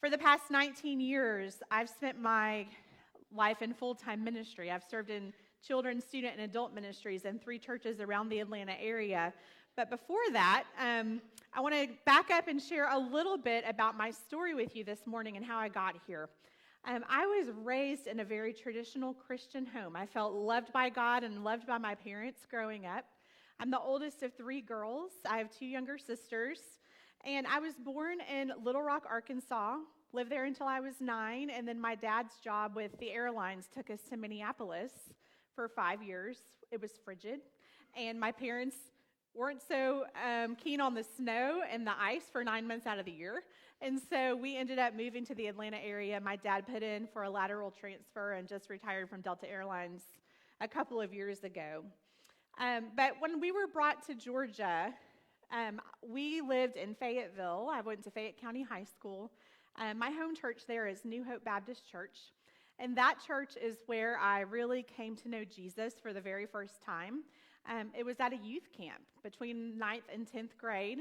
For the past 19 years, I've spent my life in full-time ministry. I've served in children's, student, and adult ministries in 3 churches around the Atlanta area. But before that, I want to back up and share a little bit about my story with you this morning and how I got here. I was raised in a very traditional Christian home. I felt loved by God and loved by my parents growing up. I'm the oldest of 3 girls. I have 2 younger sisters. And I was born in Little Rock, Arkansas, lived there until I was 9, and then my dad's job with the airlines took us to Minneapolis for 5 years. It was frigid, and my parents weren't so keen on the snow and the ice for 9 months out of the year, and so we ended up moving to the Atlanta area. My dad put in for a lateral transfer and just retired from Delta Airlines a couple of years ago. But when we were brought to Georgia, we lived in Fayetteville. I went to Fayette County High School. My home church there is New Hope Baptist Church, and that church is where I really came to know Jesus for the very first time. It was at a youth camp between 9th and 10th grade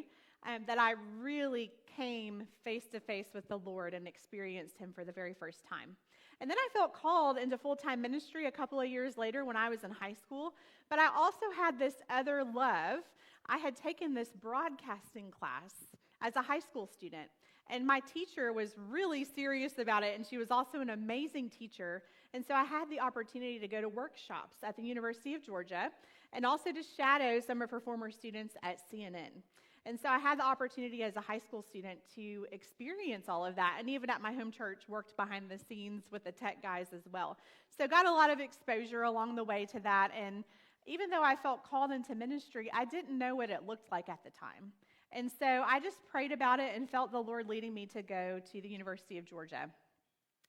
that I really came face to face with the Lord and experienced Him for the very first time. And then I felt called into full-time ministry a couple of years later when I was in high school, but I also had this other love. I had taken this broadcasting class as a high school student, and my teacher was really serious about it, and she was also an amazing teacher. And so I had the opportunity to go to workshops at the University of Georgia and also to shadow some of her former students at CNN. And so I had the opportunity as a high school student to experience all of that, and even at my home church, worked behind the scenes with the tech guys as well. So got a lot of exposure along the way to that, and even though I felt called into ministry, I didn't know what it looked like at the time. And so I just prayed about it and felt the Lord leading me to go to the University of Georgia.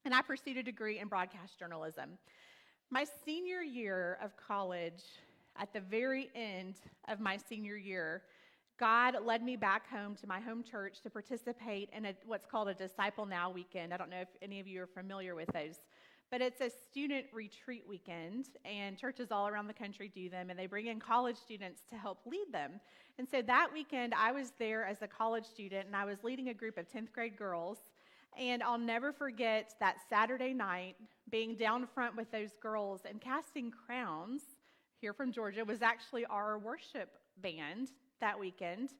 And I pursued a degree in broadcast journalism. My senior year of college, at the very end of my senior year, God led me back home to my home church to participate in what's called a Disciple Now weekend. I don't know if any of you are familiar with those, but it's a student retreat weekend, and churches all around the country do them, and they bring in college students to help lead them. And so that weekend, I was there as a college student, and I was leading a group of 10th grade girls, and I'll never forget that Saturday night being down front with those girls and casting crowns here from Georgia was actually our worship band that weekend.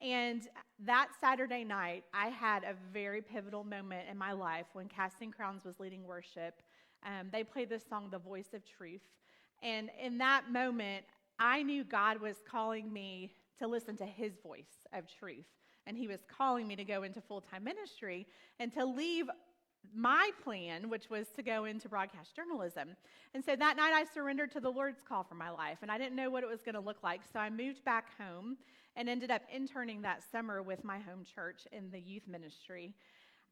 And that Saturday night, I had a very pivotal moment in my life when Casting Crowns was leading worship. They played this song, The Voice of Truth. And in that moment, I knew God was calling me to listen to His voice of truth. And He was calling me to go into full-time ministry and to leave my plan, which was to go into broadcast journalism. And so that night I surrendered to the Lord's call for my life, and I didn't know what it was going to look like. So I moved back home and ended up interning that summer with my home church in the youth ministry.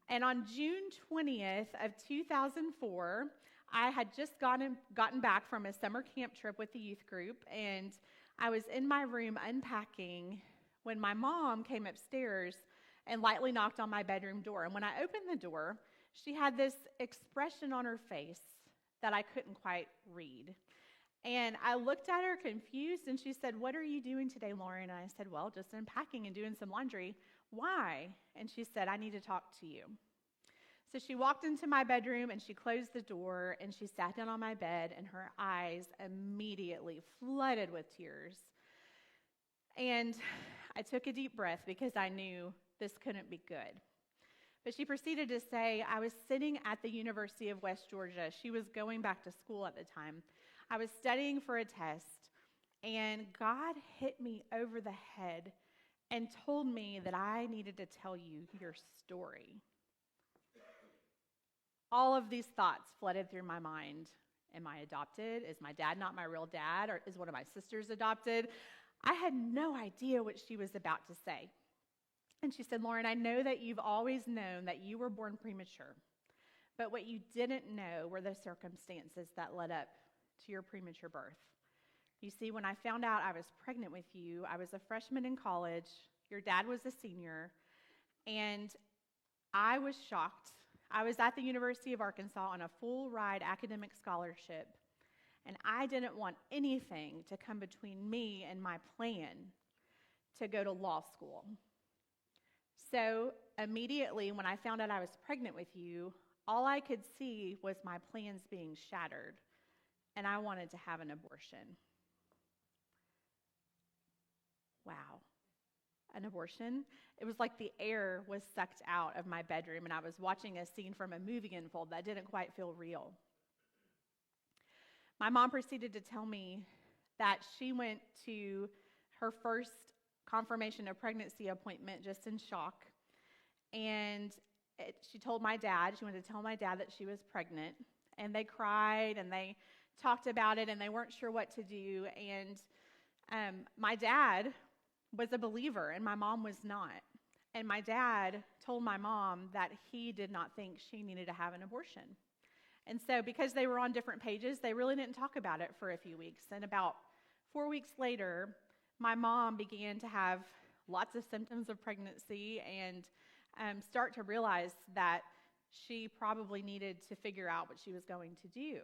And on June 20th of 2004, I had just gotten back from a summer camp trip with the youth group, and I was in my room unpacking when my mom came upstairs and lightly knocked on my bedroom door. And when I opened the door, she had this expression on her face that I couldn't quite read. And I looked at her confused, and she said, "What are you doing today, Lauren?" And I said, "Well, just unpacking and doing some laundry." "Why?" And she said, "I need to talk to you." So she walked into my bedroom, and she closed the door, and she sat down on my bed, and her eyes immediately flooded with tears. And I took a deep breath because I knew this couldn't be good. But she proceeded to say, "I was sitting at the University of West Georgia." She was going back to school at the time. "I was studying for a test, and God hit me over the head and told me that I needed to tell you your story." All of these thoughts flooded through my mind. Am I adopted? Is my dad not my real dad? Or is one of my sisters adopted? I had no idea what she was about to say. And she said, "Lauren, I know that you've always known that you were born premature, but what you didn't know were the circumstances that led up to your premature birth. You see, when I found out I was pregnant with you, I was a freshman in college, your dad was a senior, and I was shocked. I was at the University of Arkansas on a full-ride academic scholarship, and I didn't want anything to come between me and my plan to go to law school. So immediately when I found out I was pregnant with you, all I could see was my plans being shattered, and I wanted to have an abortion. Wow. An abortion? It was like the air was sucked out of my bedroom, and I was watching a scene from a movie unfold that didn't quite feel real. My mom proceeded to tell me that she went to her first confirmation of pregnancy appointment just in shock, and she told my dad, she wanted to tell my dad that she was pregnant, and they cried, and they talked about it, and they weren't sure what to do, and my dad was a believer, and my mom was not. And my dad told my mom that he did not think she needed to have an abortion. And so because they were on different pages, they really didn't talk about it for a few weeks. And about 4 weeks later, my mom began to have lots of symptoms of pregnancy and start to realize that she probably needed to figure out what she was going to do.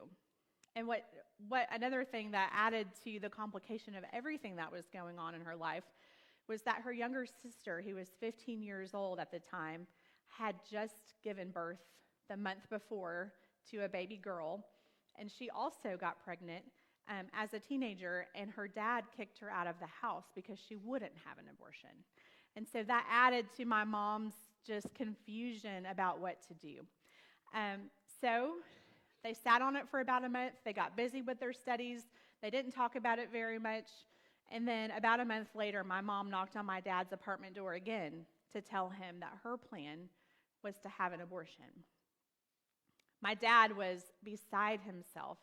And what another thing that added to the complication of everything that was going on in her life was that her younger sister, who was 15 years old at the time, had just given birth the month before to a baby girl, and she also got pregnant as a teenager, and her dad kicked her out of the house because she wouldn't have an abortion. And so that added to my mom's just confusion about what to do. So they sat on it for about a month. They got busy with their studies. They didn't talk about it very much. And then about a month later, my mom knocked on my dad's apartment door again to tell him that her plan was to have an abortion. My dad was beside himself.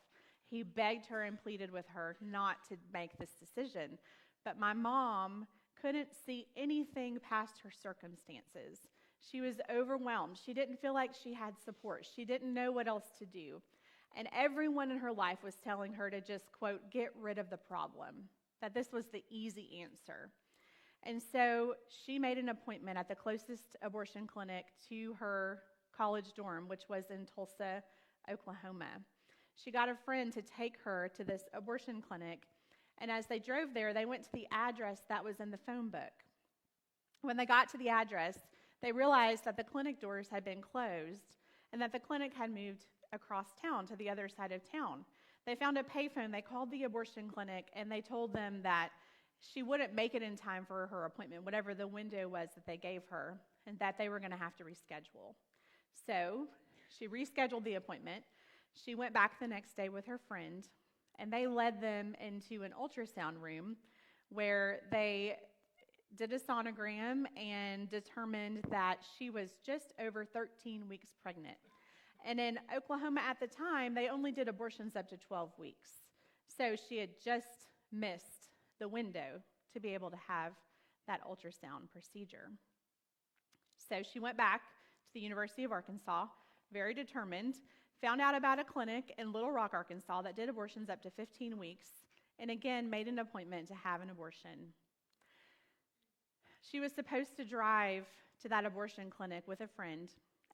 He begged her and pleaded with her not to make this decision. But my mom couldn't see anything past her circumstances. She was overwhelmed. She didn't feel like she had support. She didn't know what else to do. And everyone in her life was telling her to just, quote, get rid of the problem, that this was the easy answer. And so she made an appointment at the closest abortion clinic to her college dorm, which was in Tulsa, Oklahoma. She got a friend to take her to this abortion clinic, and as they drove there, they went to the address that was in the phone book. When they got to the address, they realized that the clinic doors had been closed and that the clinic had moved across town to the other side of town. They found a payphone. They called the abortion clinic, and they told them that she wouldn't make it in time for her appointment, whatever the window was that they gave her, and that they were going to have to reschedule. So she rescheduled the appointment. She went back the next day with her friend, and they led them into an ultrasound room where they did a sonogram and determined that she was just over 13 weeks pregnant. And in Oklahoma at the time, they only did abortions up to 12 weeks. So she had just missed the window to be able to have that ultrasound procedure. So she went back to the University of Arkansas, very determined, found out about a clinic in Little Rock, Arkansas that did abortions up to 15 weeks, and again made an appointment to have an abortion. She was supposed to drive to that abortion clinic with a friend,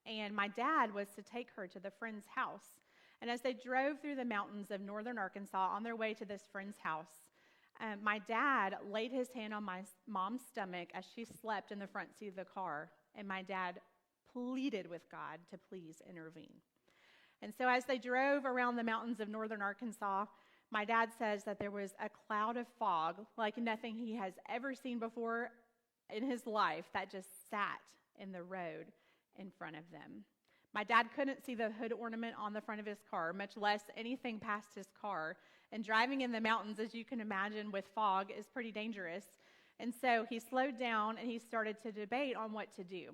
and my dad was to take her to the friend's house. And as they drove through the mountains of northern Arkansas on their way to this friend's house, my dad laid his hand on my mom's stomach as she slept in the front seat of the car, and my dad pleaded with God to please intervene. And so as they drove around the mountains of northern Arkansas, my dad says that there was a cloud of fog like nothing he has ever seen before in his life that just sat in the road in front of them. My dad couldn't see the hood ornament on the front of his car, much less anything past his car. And driving in the mountains, as you can imagine, with fog is pretty dangerous. And so he slowed down and he started to debate on what to do.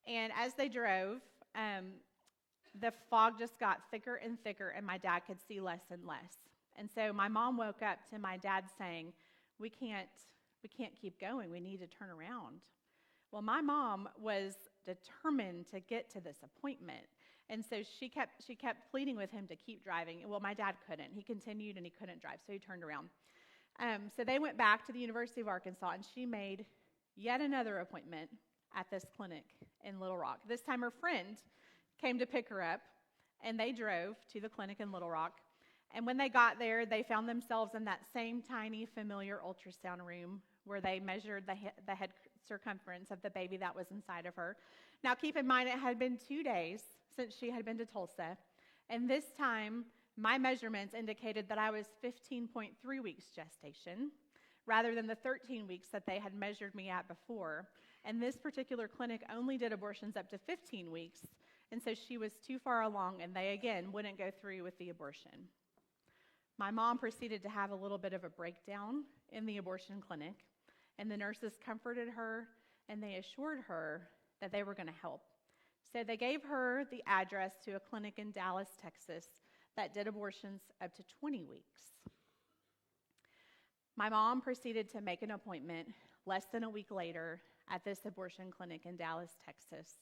And as they drove, the fog just got thicker and thicker, and my dad could see less and less. And so my mom woke up to my dad saying, we can't keep going. We need to turn around. Well, my mom was determined to get to this appointment. And so she kept pleading with him to keep driving. Well, my dad couldn't. He continued and he couldn't drive, so he turned around. So they went back to the University of Arkansas, and she made yet another appointment at this clinic in Little Rock. This time her friend came to pick her up, and they drove to the clinic in Little Rock. And when they got there, they found themselves in that same tiny, familiar ultrasound room where they measured the head circumference of the baby that was inside of her. Now, keep in mind, it had been 2 days since she had been to Tulsa, and this time, my measurements indicated that I was 15.3 weeks gestation, rather than the 13 weeks that they had measured me at before. And this particular clinic only did abortions up to 15 weeks, and so she was too far along, and they, again, wouldn't go through with the abortion. My mom proceeded to have a little bit of a breakdown in the abortion clinic, and the nurses comforted her, and they assured her that they were going to help. So they gave her the address to a clinic in Dallas, Texas, that did abortions up to 20 weeks. My mom proceeded to make an appointment less than a week later at this abortion clinic in Dallas, Texas.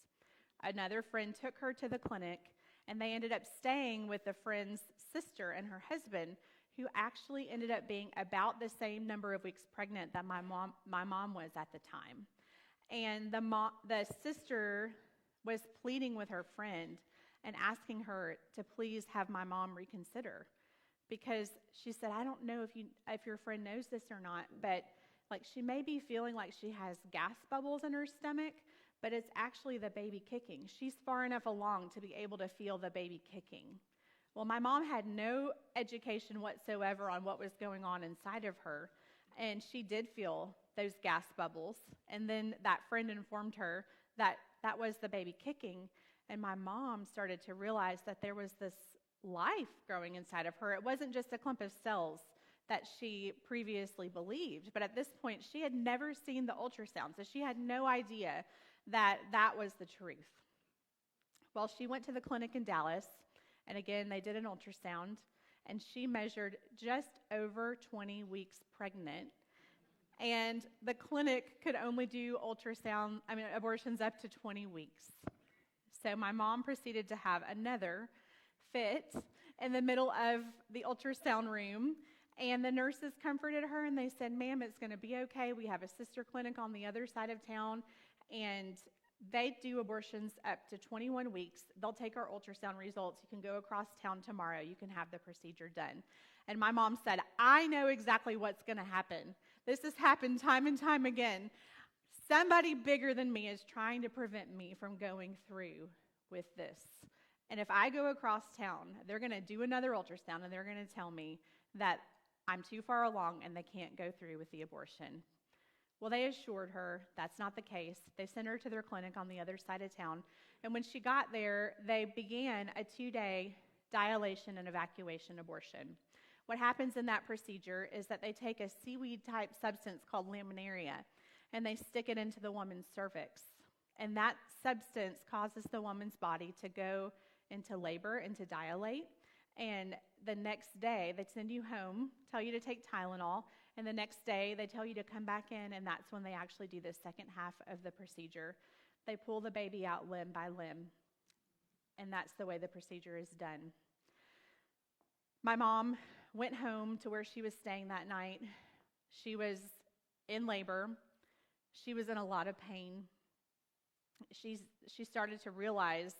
Another friend took her to the clinic, and they ended up staying with the friend's sister and her husband, who actually ended up being about the same number of weeks pregnant that my mom was at the time. And the sister was pleading with her friend and asking her to please have my mom reconsider, because she said, I don't know if your friend knows this or not, but like she may be feeling like she has gas bubbles in her stomach, but it's actually the baby kicking. She's far enough along to be able to feel the baby kicking. Well, my mom had no education whatsoever on what was going on inside of her, and she did feel those gas bubbles. And then that friend informed her that that was the baby kicking, and my mom started to realize that there was this life growing inside of her. It wasn't just a clump of cells that she previously believed, but at this point, she had never seen the ultrasound, so she had no idea that that was the truth. Well, she went to the clinic in Dallas, and again, they did an ultrasound, and she measured just over 20 weeks pregnant, and the clinic could only do abortions up to 20 weeks. So my mom proceeded to have another fit in the middle of the ultrasound room, and the nurses comforted her, and they said, ma'am, it's going to be okay. We have a sister clinic on the other side of town, and they do abortions up to 21 weeks. They'll take our ultrasound results. You can go across town tomorrow. You can have the procedure done. And my mom said, I know exactly what's going to happen. This has happened time and time again. Somebody bigger than me is trying to prevent me from going through with this. And if I go across town, they're going to do another ultrasound, and they're going to tell me that I'm too far along and they can't go through with the abortion. Well, they assured her that's not the case. They sent her to their clinic on the other side of town. And when she got there, they began a 2-day dilation and evacuation abortion. What happens in that procedure is that they take a seaweed-type substance called laminaria, and they stick it into the woman's cervix. And that substance causes the woman's body to go into labor and to dilate. And the next day, they send you home, tell you to take Tylenol, and the next day, they tell you to come back in, and that's when they actually do the second half of the procedure. They pull the baby out limb by limb, and that's the way the procedure is done. My mom went home to where she was staying that night. She was in labor. She was in a lot of pain. She started to realize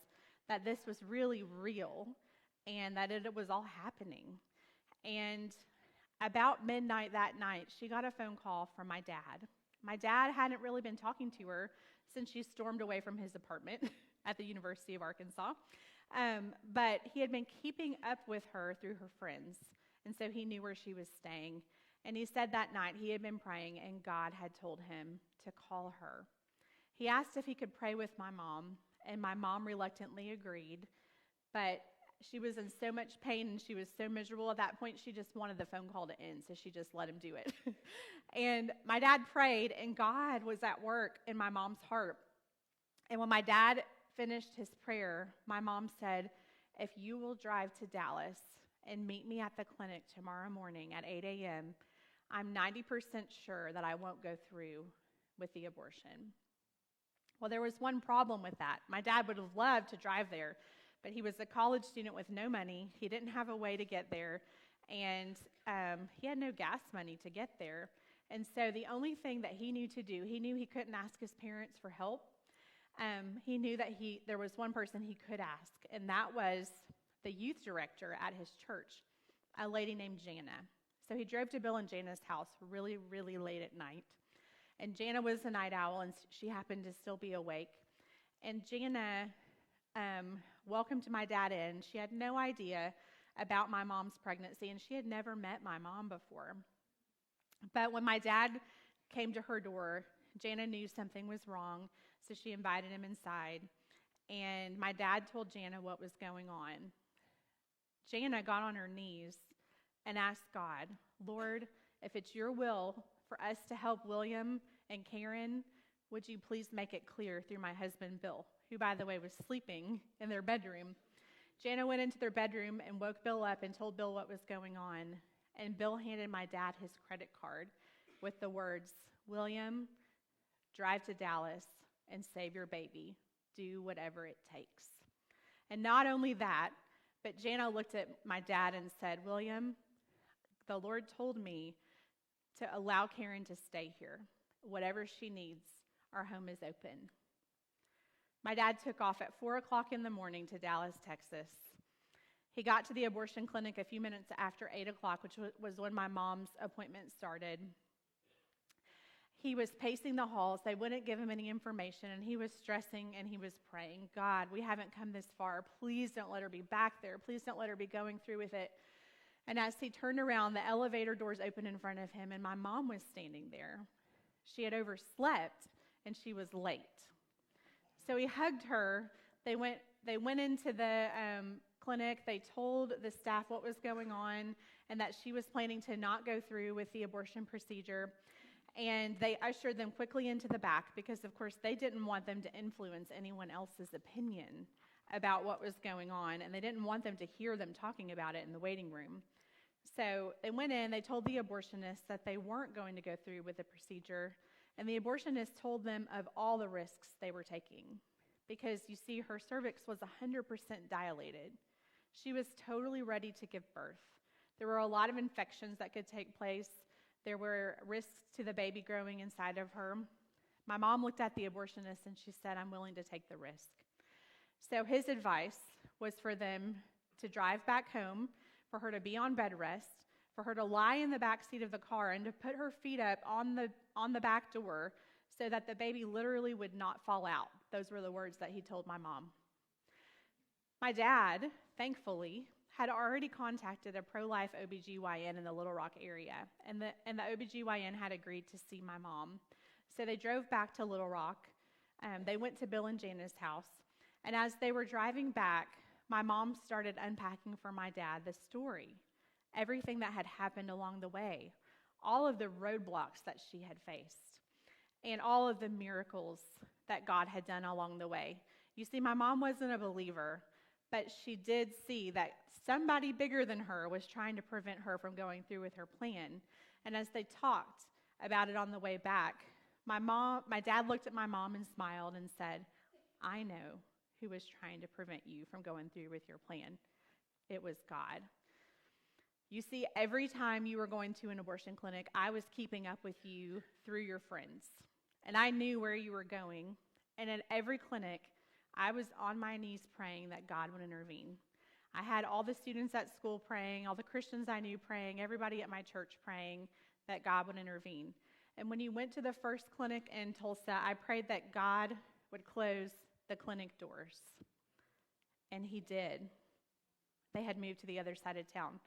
that this was really real and that it was all happening. And about midnight that night, she got a phone call from my dad. My dad hadn't really been talking to her since she stormed away from his apartment at the University of Arkansas. But he had been keeping up with her through her friends, and so he knew where she was staying. And he said that night he had been praying, and God had told him to call her. He asked if he could pray with my mom, and my mom reluctantly agreed. But she was in so much pain, and she was so miserable at that point, she just wanted the phone call to end, so she just let him do it. And my dad prayed, and God was at work in my mom's heart. And when my dad finished his prayer, my mom said, if you will drive to Dallas and meet me at the clinic tomorrow morning at 8 a.m., I'm 90% sure that I won't go through with the abortion. Well, there was one problem with that. My dad would have loved to drive there, but he was a college student with no money. He didn't have a way to get there, and he had no gas money to get there. And so the only thing that he knew to do, he knew he couldn't ask his parents for help. He knew that there was one person he could ask, and that was the youth director at his church, a lady named Jana. So he drove to Bill and Jana's house really, really late at night. And Jana was a night owl, and she happened to still be awake. And Jana welcomed my dad in. She had no idea about my mom's pregnancy, and she had never met my mom before. But when my dad came to her door, Jana knew something was wrong, so she invited him inside. And my dad told Jana what was going on. Jana got on her knees and asked God, Lord, if it's your will for us to help William and Karen, would you please make it clear through my husband, Bill, who, by the way, was sleeping in their bedroom. Jana went into their bedroom and woke Bill up and told Bill what was going on. And Bill handed my dad his credit card with the words, William, drive to Dallas and save your baby. Do whatever it takes. And not only that, but Jana looked at my dad and said, William, the Lord told me to allow Karen to stay here. Whatever she needs, our home is open. My dad took off at 4 o'clock in the morning to Dallas, Texas. He got to the abortion clinic a few minutes after 8 o'clock, which was when my mom's appointment started. He was pacing the halls. They wouldn't give him any information, and he was stressing and he was praying, God, we haven't come this far. Please don't let her be back there. Please don't let her be going through with it. And as he turned around, the elevator doors opened in front of him, and my mom was standing there. She had overslept, and she was late. So he hugged her. They went into the clinic. They told the staff what was going on and that she was planning to not go through with the abortion procedure. And they ushered them quickly into the back because, of course, they didn't want them to influence anyone else's opinion about what was going on, and they didn't want them to hear them talking about it in the waiting room. So they went in, they told the abortionist that they weren't going to go through with the procedure, and the abortionist told them of all the risks they were taking because, you see, her cervix was 100% dilated. She was totally ready to give birth. There were a lot of infections that could take place. There were risks to the baby growing inside of her. My mom looked at the abortionist and she said, I'm willing to take the risk. So his advice was for them to drive back home, for her to be on bed rest, for her to lie in the back seat of the car and to put her feet up on the back door so that the baby literally would not fall out. Those were the words that he told my mom. My dad, thankfully, had already contacted a pro-life OBGYN in the Little Rock area, and the OBGYN had agreed to see my mom. So they drove back to Little Rock. They went to Bill and Jana's house, and as they were driving back, my mom started unpacking for my dad the story, everything that had happened along the way, all of the roadblocks that she had faced, and all of the miracles that God had done along the way. You see, my mom wasn't a believer, but she did see that somebody bigger than her was trying to prevent her from going through with her plan. And as they talked about it on the way back, my dad looked at my mom and smiled and said, I know who was trying to prevent you from going through with your plan. It was God. You see, every time you were going to an abortion clinic, I was keeping up with you through your friends. And I knew where you were going. And at every clinic, I was on my knees praying that God would intervene. I had all the students at school praying, all the Christians I knew praying, everybody at my church praying that God would intervene. And when you went to the first clinic in Tulsa, I prayed that God would close the clinic doors. And he did. They had moved to the other side of town.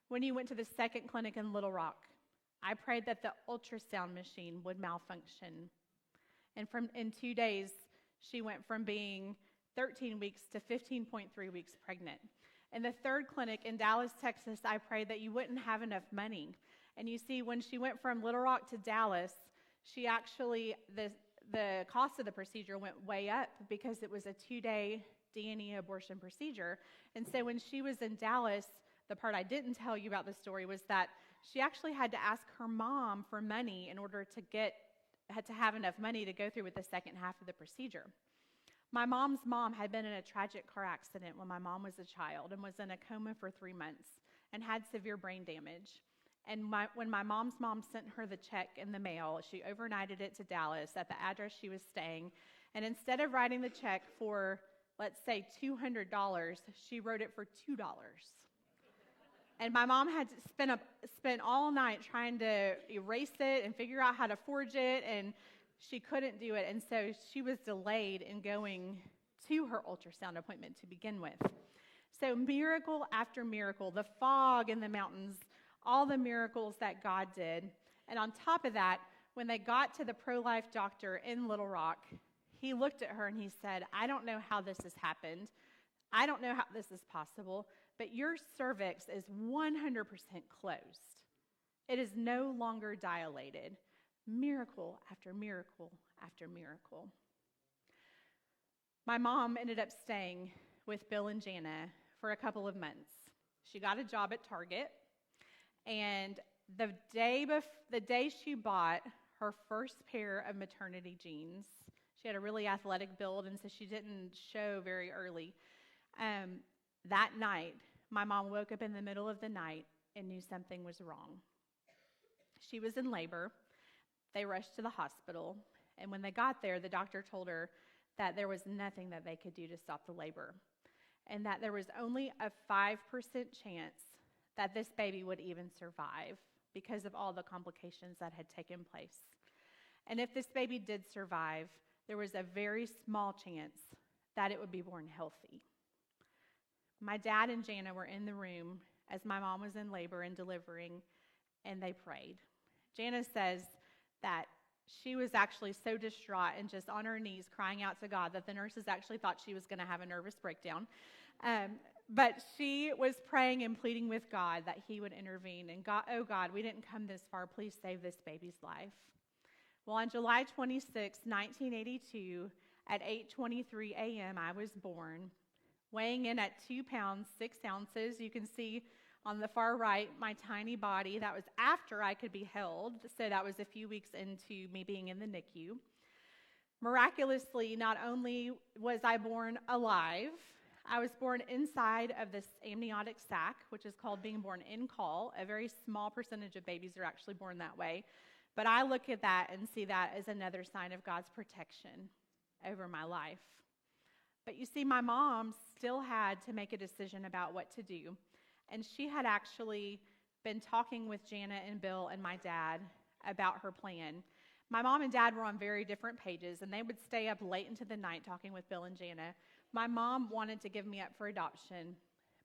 When you went to the second clinic in Little Rock, I prayed that the ultrasound machine would malfunction. And in 2 days, she went from being 13 weeks to 15.3 weeks pregnant. In the third clinic in Dallas, Texas, I prayed that you wouldn't have enough money. And you see, when she went from Little Rock to Dallas, she actually, the cost of the procedure went way up because it was a 2-day D&E abortion procedure. And so when she was in Dallas, the part I didn't tell you about the story was that she actually had to ask her mom for money in order to have enough money to go through with the second half of the procedure. My mom's mom had been in a tragic car accident when my mom was a child and was in a coma for 3 months and had severe brain damage. And when my mom's mom sent her the check in the mail, she overnighted it to Dallas at the address she was staying. And instead of writing the check for, let's say, $200, she wrote it for $2. And my mom had to spend all night trying to erase it and figure out how to forge it and she couldn't do it, and so she was delayed in going to her ultrasound appointment to begin with. So miracle after miracle, the fog in the mountains, all the miracles that God did. And on top of that, when they got to the pro-life doctor in Little Rock, he looked at her and he said, I don't know how this has happened. I don't know how this is possible, but your cervix is 100% closed. It is no longer dilated. Miracle after miracle after miracle. My mom ended up staying with Bill and Jana for a couple of months. She got a job at Target, and the day she bought her first pair of maternity jeans, she had a really athletic build, and so she didn't show very early. That night, my mom woke up in the middle of the night and knew something was wrong. She was in labor. They rushed to the hospital, and when they got there, the doctor told her that there was nothing that they could do to stop the labor, and that there was only a 5% chance that this baby would even survive because of all the complications that had taken place. And if this baby did survive, there was a very small chance that it would be born healthy. My dad and Jana were in the room as my mom was in labor and delivering, and they prayed. Jana says that she was actually so distraught and just on her knees crying out to God that the nurses actually thought she was going to have a nervous breakdown. But she was praying and pleading with God that he would intervene. And God, oh God, we didn't come this far. Please save this baby's life. Well, on July 26, 1982, at 8:23 a.m., I was born, weighing in at 2 pounds, 6 ounces. You can see on the far right, my tiny body. That was after I could be held, so that was a few weeks into me being in the NICU. Miraculously, not only was I born alive, I was born inside of this amniotic sac, which is called being born in caul. A very small percentage of babies are actually born that way. But I look at that and see that as another sign of God's protection over my life. But you see, my mom still had to make a decision about what to do. And she had actually been talking with Jana and Bill and my dad about her plan. My mom and dad were on very different pages, and they would stay up late into the night talking with Bill and Jana. My mom wanted to give me up for adoption.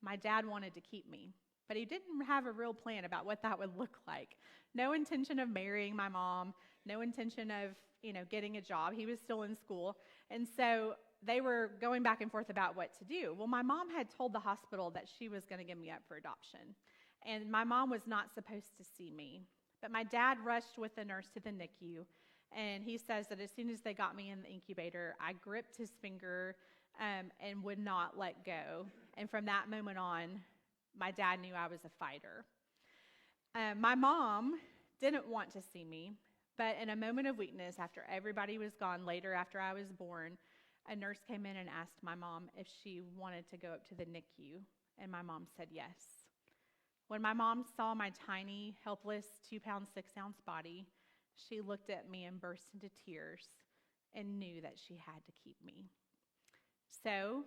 My dad wanted to keep me, but he didn't have a real plan about what that would look like. No intention of marrying my mom, no intention of, getting a job. He was still in school. And so they were going back and forth about what to do. Well, my mom had told the hospital that she was going to give me up for adoption. And my mom was not supposed to see me. But my dad rushed with the nurse to the NICU. And he says that as soon as they got me in the incubator, I gripped his finger and would not let go. And from that moment on, my dad knew I was a fighter. My mom didn't want to see me. But in a moment of weakness, after everybody was gone, later after I was born, a nurse came in and asked my mom if she wanted to go up to the NICU, and my mom said yes. When my mom saw my tiny, helpless 2 pound, 6 ounce body, she looked at me and burst into tears and knew that she had to keep me. So,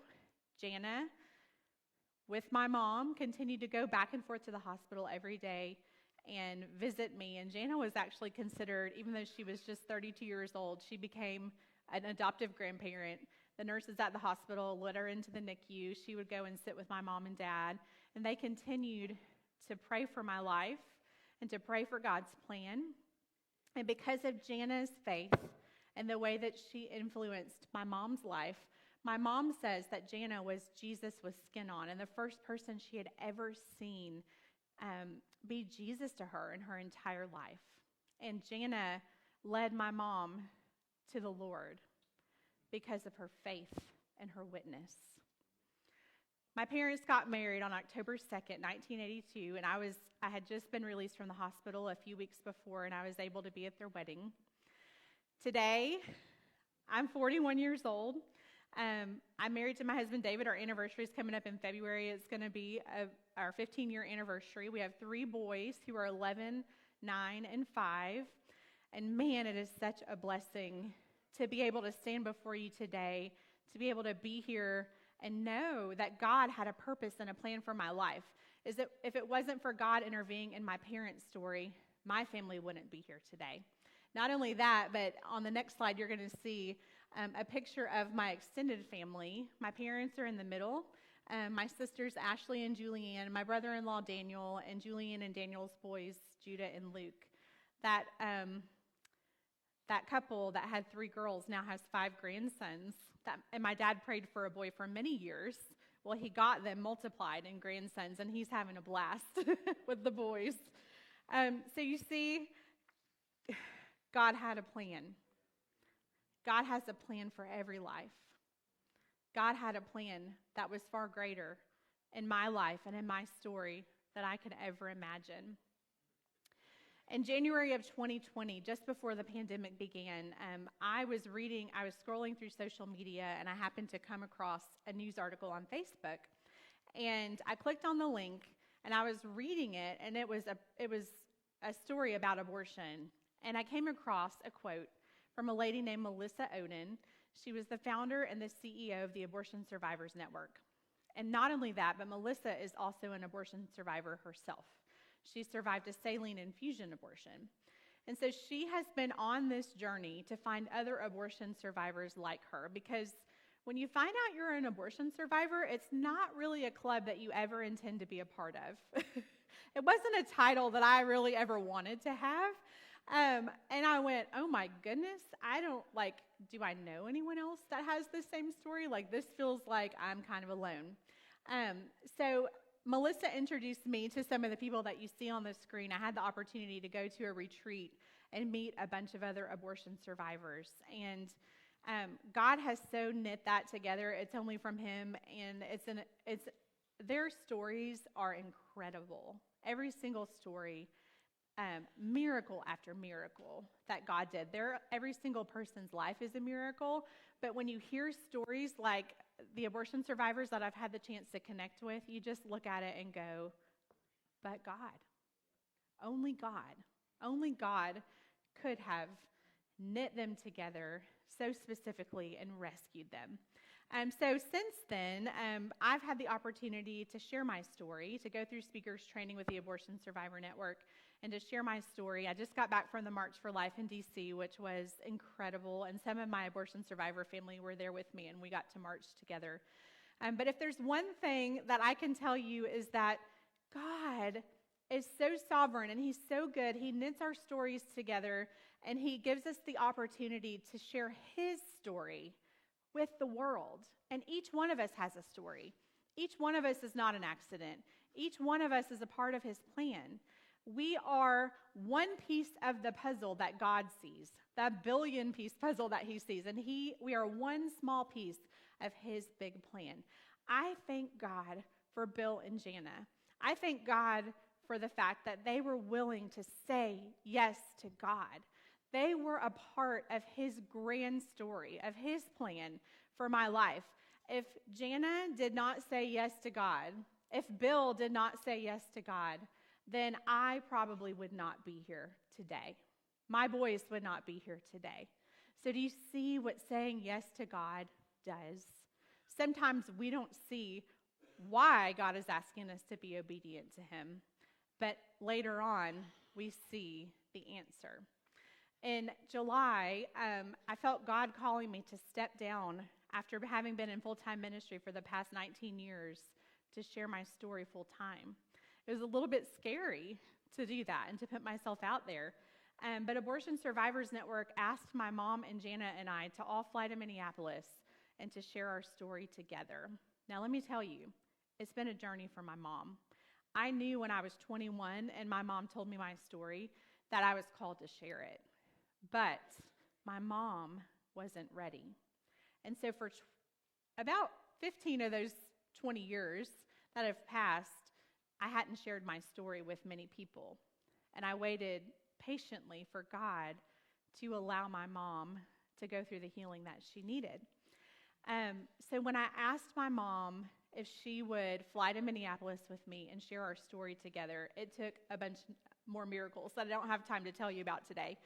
Jana, with my mom, continued to go back and forth to the hospital every day and visit me. And Jana was actually considered, even though she was just 32 years old, she became an adoptive grandparent. The nurses at the hospital let her into the NICU. She would go and sit with my mom and dad, and they continued to pray for my life and to pray for God's plan. And because of Jana's faith and the way that she influenced my mom's life, my mom says that Jana was Jesus with skin on, and the first person she had ever seen be Jesus to her in her entire life. And Jana led my mom to the Lord because of her faith and her witness. My parents got married on October 2nd, 1982, and I had just been released from the hospital a few weeks before, and I was able to be at their wedding. Today, I'm 41 years old. I'm married to my husband, David. Our anniversary is coming up in February. It's going to be our 15-year anniversary. We have 3 boys who are 11, 9, and 5. And man, it is such a blessing to be able to stand before you today, to be able to be here and know that God had a purpose and a plan for my life. If it wasn't for God intervening in my parents' story, my family wouldn't be here today. Not only that, but on the next slide, you're going to see a picture of my extended family. My parents are in the middle. My sisters, Ashley and Julianne, my brother-in-law, Daniel, and Julianne and Daniel's boys, Judah and Luke. That couple that had 3 girls now has 5 grandsons. And my dad prayed for a boy for many years. Well, he got them multiplied in grandsons, and he's having a blast with the boys. So you see, God had a plan. God has a plan for every life. God had a plan that was far greater in my life and in my story than I could ever imagine. In January of 2020, just before the pandemic began, I was scrolling through social media, and I happened to come across a news article on Facebook. And I clicked on the link, and I was reading it, and it was a story about abortion. And I came across a quote from a lady named Melissa Oden. She was the founder and the CEO of the Abortion Survivors Network. And not only that, but Melissa is also an abortion survivor herself. She survived a saline infusion abortion. And so she has been on this journey to find other abortion survivors like her, because when you find out you're an abortion survivor, it's not really a club that you ever intend to be a part of. It wasn't a title that I really ever wanted to have. And I went, oh my goodness, do I know anyone else that has the same story? This feels like I'm kind of alone. So Melissa introduced me to some of the people that you see on the screen. I had the opportunity to go to a retreat and meet a bunch of other abortion survivors. And God has so knit that together. It's only from Him, and their stories are incredible. Every single story, miracle after miracle that God did. Every single person's life is a miracle, but when you hear stories like the abortion survivors that I've had the chance to connect with, you just look at it and go, but God, only God could have knit them together so specifically and rescued them. So since then, I've had the opportunity to share my story, to go through speakers training with the Abortion Survivor Network, and to share my story. I just got back from the March for Life in D.C., which was incredible, and some of my abortion survivor family were there with me, and we got to march together. But if there's one thing that I can tell you is that God is so sovereign, and He's so good. He knits our stories together, and He gives us the opportunity to share His story with the world. And each one of us has a story. Each one of us is not an accident. Each one of us is a part of His plan. We are one piece of the puzzle that God sees, that billion-piece puzzle that He sees, and we are one small piece of His big plan. I thank God for Bill and Jana. I thank God for the fact that they were willing to say yes to God. They were a part of His grand story, of His plan for my life. If Jana did not say yes to God, if Bill did not say yes to God, then I probably would not be here today. My boys would not be here today. So do you see what saying yes to God does? Sometimes we don't see why God is asking us to be obedient to Him, but later on, we see the answer. In July, I felt God calling me to step down after having been in full-time ministry for the past 19 years to share my story full-time. It was a little bit scary to do that and to put myself out there. But Abortion Survivors Network asked my mom and Jana and I to all fly to Minneapolis and to share our story together. Now, let me tell you, it's been a journey for my mom. I knew when I was 21 and my mom told me my story that I was called to share it. But my mom wasn't ready. And so for about 15 of those 20 years that have passed, I hadn't shared my story with many people. And I waited patiently for God to allow my mom to go through the healing that she needed. So when I asked my mom if she would fly to Minneapolis with me and share our story together, it took a bunch more miracles that I don't have time to tell you about today.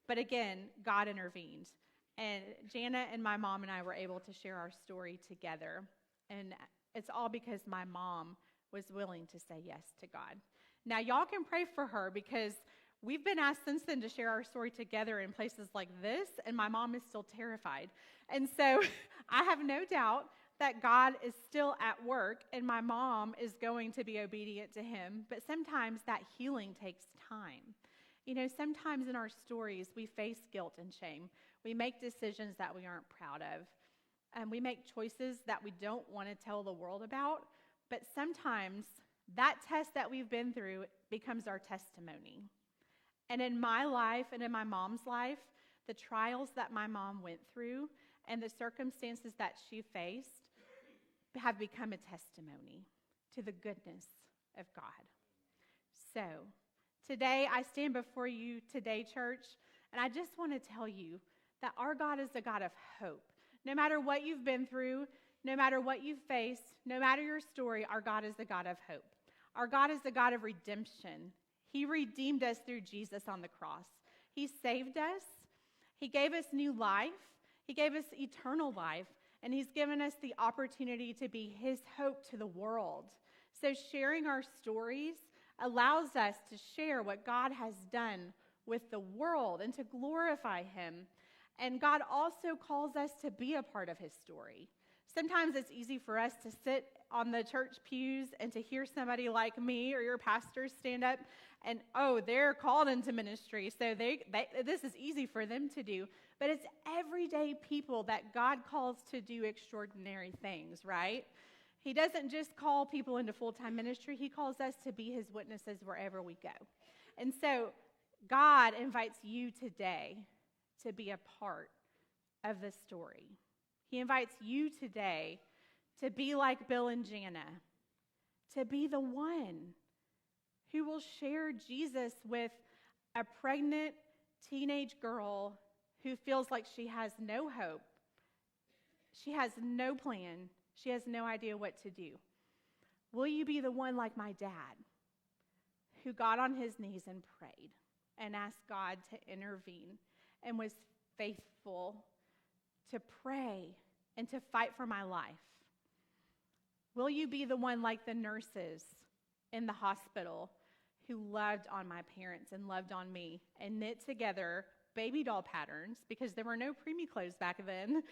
But again, God intervened. And Jana and my mom and I were able to share our story together. And it's all because my mom was willing to say yes to God. Now, y'all can pray for her, because We've been asked since then to share our story together in places like this, and my mom is still terrified. And so I have no doubt that God is still at work, and my mom is going to be obedient to him. But sometimes that healing takes time. You know, sometimes in our stories, we face guilt and shame. We make decisions that we aren't proud of. And we make choices that we don't want to tell the world about. But sometimes that test that we've been through becomes our testimony. And in my life and in my mom's life, the trials that my mom went through and the circumstances that she faced have become a testimony to the goodness of God. So, today I stand before you today, church, and I just want to tell you that our God is a God of hope. No matter what you've been through, no matter what you've faced, no matter your story, our God is the God of hope. Our God is the God of redemption. He redeemed us through Jesus on the cross. He saved us. He gave us new life. He gave us eternal life. And he's given us the opportunity to be his hope to the world. So sharing our stories allows us to share what God has done with the world and to glorify him. And God also calls us to be a part of his story. Sometimes it's easy for us to sit on the church pews and to hear somebody like me or your pastors stand up and, oh, they're called into ministry, so this is easy for them to do. But it's everyday people that God calls to do extraordinary things, right? He doesn't just call people into full-time ministry. He calls us to be his witnesses wherever we go. And so God invites you today to be a part of the story. He invites you today to be like Bill and Jana, to be the one who will share Jesus with a pregnant teenage girl who feels like she has no hope. She has no plan. She has no idea what to do. Will you be the one like my dad who got on his knees and prayed and asked God to intervene and was faithful to pray and to fight for my life? Will you be the one like the nurses in the hospital who loved on my parents and loved on me and knit together baby doll patterns, because there were no preemie clothes back then.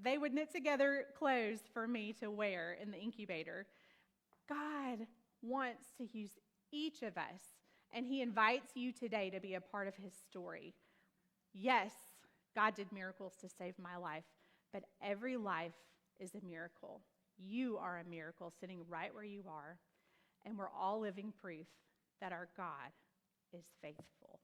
They would knit together clothes for me to wear in the incubator. God wants to use each of us, and he invites you today to be a part of his story. Yes, God did miracles to save my life, but every life is a miracle. You are a miracle sitting right where you are, and we're all living proof that our God is faithful.